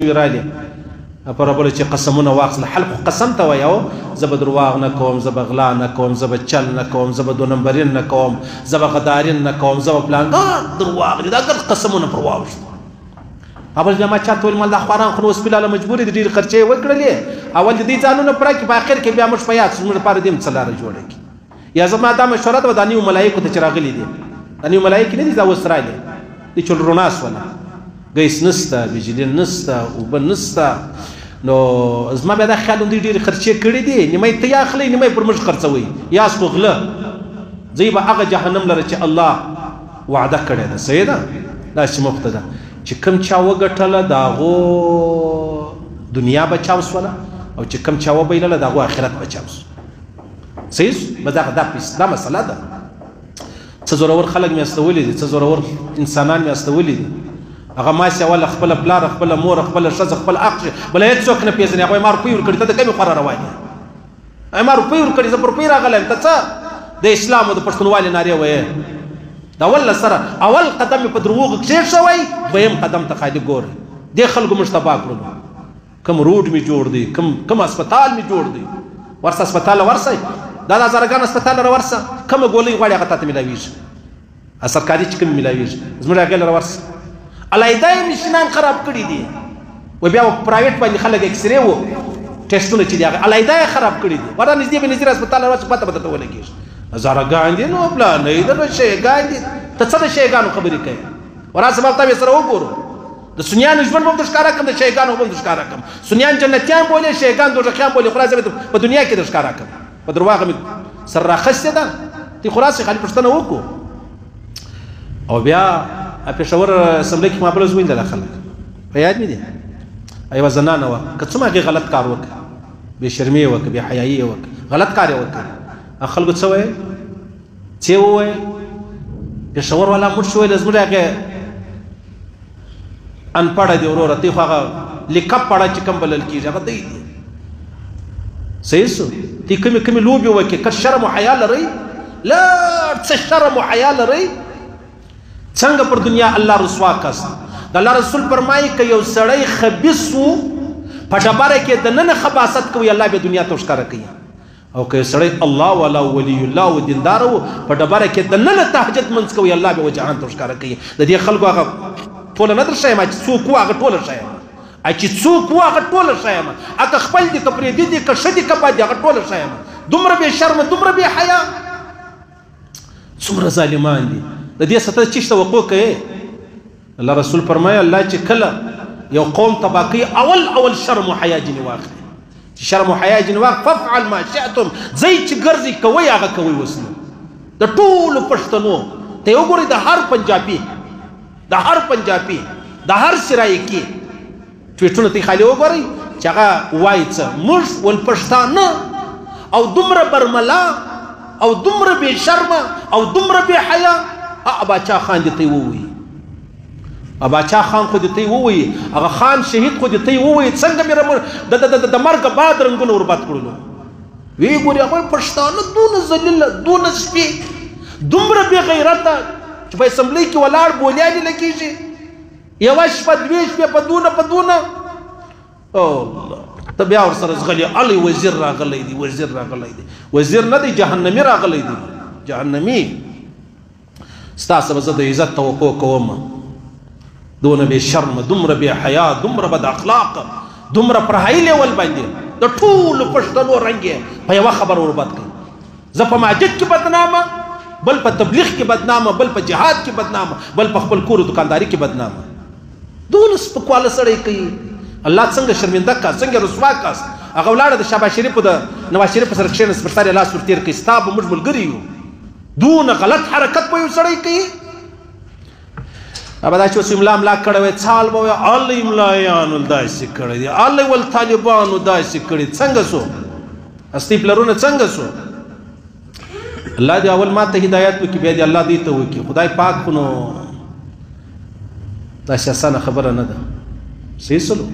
ویرالی پر بل چې قسمونه واخل حلق قسم ته وایو زب درواغ نه کوم زب غلا نه کوم زب چل نه کوم زب دو نمبرین نه کوم زب غدارین نه کوم زب پلان درواغ دا ګر قسمونه پر واوښت اول جما چا ټول مال د خوران خو اوس بلاله مجبور دي ډیر خرچې وکړلې اول دې ځانونه پر کې په اخر کې بیا مش پیات څومره پر دې مڅلاره جوړه کی یا زما دا مشوره ده د نیو ملائکه ته چراغلی دي د نیو ملائکه نه دي دا وسراله دي چول روناس ولا گیس نستا بجلی نستا اوبه نستا نو زما بیا دا خیال دی ډېرې خرچې کړي دي نیمه ته یا اخلئ نیمه پر موږ خرڅوئ یا ستو غله ځئ به هغه جهنم لره چې الله وعده کړې ده صحیح ده داسې مفته ده چې کوم چا وګټله د هغو دنیا به چاو سوله او چې کوم چا وبایلله د هغو آخرت به چاو سو صحیح به دا مسله ده څه زورور خلک مې استولي دي څه زورور انسانان مې استولي دي هغه ماسي اول خپل پلار خپل مور خپل ښځه خپل اخ بل هیڅ څوک نه پیژني هغه ما روپۍ ورکړي ته د کومې خورا روانې ما روپۍ ورکړي زه پر روپۍ راغلی یم ته څه د اسلام او د پښتونوالې نارې ویې د اول سره اول قدم مې په دروغو کښې شوی دویم قدم ته خالي ګورئ دې خلکو موږ تباه کړلو کوم روډ مې جوړ دی کوم اسپتال مې جوړ دی ورسه اسپتال ورسئ دا د هزارګان اسپتال را ورسه کومه ګولۍ غواړي هغه تا ته میلاویږي سرکاري چې کومې میلاویږي زموږ هغې لره ورسه علایده یې مشینان خراب کړي دي و بیا پرایویټ باندې خلک اکسرې و ټیسټونه چې دي هغه علایده یې خراب کړي دي ورته نږدې به نظیر اسپتال ورسه پته به درته ولګېږي هزارګان دي نو پلانۍ ده نو شیګان دي ته څه د شیګانو خبرې کوې وراسه به ورته سره وګورو د سنیانو ژوند به هم در ښکاره کړم د شیګانو به هم در ښکاره کړم سنیان جنتیان بولې شیګان دوزخیان بولې خو راځه په دنیا کې در ښکاره کړم په درواغه مې سر راخستې ده تی خو راسې خالي پوښتنه وکړو او بیا پېښور اسمبلۍ کې ما بله زوی لرله خلک په یاد مې دي یوه زنانه وه که څومره هغې غلط کار وکړه بې شرمي یې وکړه بې حیایي یې وکړه غلط کار یې وکړه خلکو څه ویل څه یې وویل پېښور والا موږ شو ویل زموږ هغې انپړه دي وروره تی خو هغه لیکپ پړه چې کوم بلل کېږي هغه دی دي صحیح سو تی کومې کومې لوبې وکړې که شرم و حیا لرئ لا څه شرم و حیا لرئ څنګه پر دنیا الله رسوا کست د الله رسول فرمایي که یو سړی خبیث و په ډبره کې دننه خباثت کوي الله به دنیا ته ښکاره کوي او که یو سړی الله والا ولی الله و دیندار و په ډبره کې دننه تهجد منځ کوي الله به جهان ته ښکاره کوي د دې خلکو هغه ټوله نه در ښیم چې څوک و هغه ټوله ښیم چې څوک و هغه ټوله ښیم که خپل دي که پرېدي دي که ښه دي که بد دي هغه ټوله ښیم دومره بې شرمه دومره بې حیا څومره ظالمان دي د دې سره چې توقع کوي الله رسول فرمایي الله چې کله یو قوم تباه کوي اول شرم و حیا ځینې واخلي چې شرم و حیا ځینې واخلي فافعل ما شئتم ځئ چې ګرځئ کوئ هغه کوئ اوس نو د ټولو پښتنو ته یې وګورئ د هر پنجابي د هر سرایکي ټویټونه ته یې خالي وګورئ چې هغه وایي څه موږ ول پښتانه او دومره برملا او دومره بې شرمه او دومره بې حیا باچا خان دې ته یې ووایي باچا خان خو دې ته یې ووایي هغه خان شهید خو دې ته یې ووایي څنګه مې د مرګه بعد رنګونه ورباد کړلو ویې ګورې هغوی پښتانه دونه ذلیله دونه سپي دومره بې غیرته چې په اسمبلۍ کې ولاړ بولیانې لګېږي یوه شپه دوې شپې په دونه ته بیا ورسره زغلي الی وزیر راغلی دی وزیر نه دی جهنمي راغلی دی جهنمي ستاسو به زه د عزت توقع کوم دونه بې شرمه دومره بې حیا دومره بد اخلاقه دومره پر هاي لیول باندې د ټولو پښتنو رنګ یې په یوه خبره ورباد کوي زه په مسجد کې بدنامه بل په تبلیغ کې بدنامه بل په جهاد کې بدنامه بل په خپل کور دکانداري کې بدنامه دونه سپکواله سړی کوي الله څنګه شرمنده کا څنګه رسوا کاست هغه ولاړه د شهباز شریف د نواز شریف سره کښېناست پر سر یې لاس ورتېر کړي ستا به موږ ملګري یو دونه غلط حرکت به یو سړی کوي ابا دا چې اوس املا کړی وی څال به وایي الی املایانو داسې کړی دي الی ول طالبانو داسې کړي څنګه سو اصلي پلرونه څنګه سو الله دې اول ما ته هدایت وکړي بیا دې الله دې ته وکړي خدای پاک خو نو داسې اسانه خبره نه ده صحیح سلو